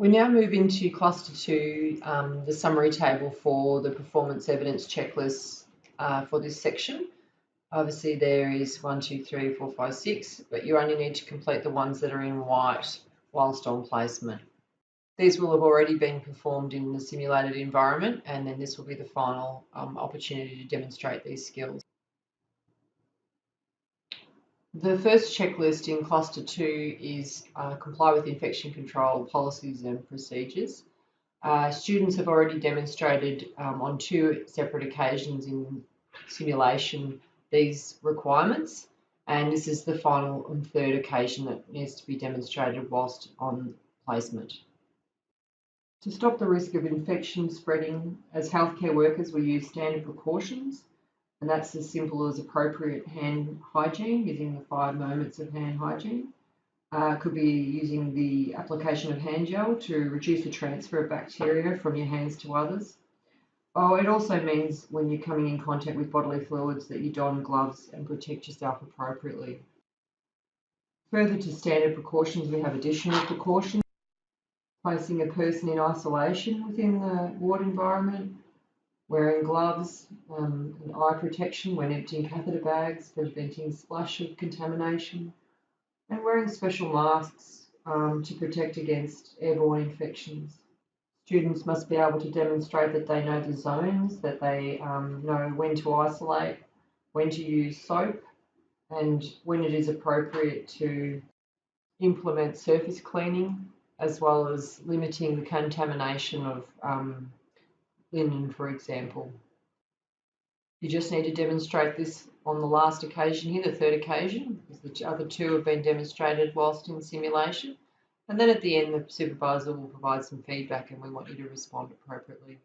We now move into cluster 2, the summary table for the performance evidence checklist for this section. Obviously there is 1, 2, 3, 4, 5, 6, but you only need to complete the ones that are in white whilst on placement. These will have already been performed in the simulated environment, and then this will be the final opportunity to demonstrate these skills. The first checklist in cluster 2 is comply with infection control policies and procedures. Students have already demonstrated on 2 separate occasions in simulation these requirements, and this is the final and third occasion that needs to be demonstrated whilst on placement. To stop the risk of infection spreading, as healthcare workers we use standard precautions, and that's as simple as appropriate hand hygiene, using the 5 moments of hand hygiene. Could be using the application of hand gel to reduce the transfer of bacteria from your hands to others. It also means when you're coming in contact with bodily fluids that you don gloves and protect yourself appropriately. Further to standard precautions, we have additional precautions. Placing a person in isolation within the ward environment, wearing gloves and eye protection when emptying catheter bags, preventing splash of contamination, and wearing special masks to protect against airborne infections. Students must be able to demonstrate that they know the zones, that they know when to isolate, when to use soap, and when it is appropriate to implement surface cleaning, as well as limiting the contamination of linen, for example. You just need to demonstrate this on the last occasion here, the third occasion, because the other 2 have been demonstrated whilst in simulation. And then at the end, the supervisor will provide some feedback and we want you to respond appropriately.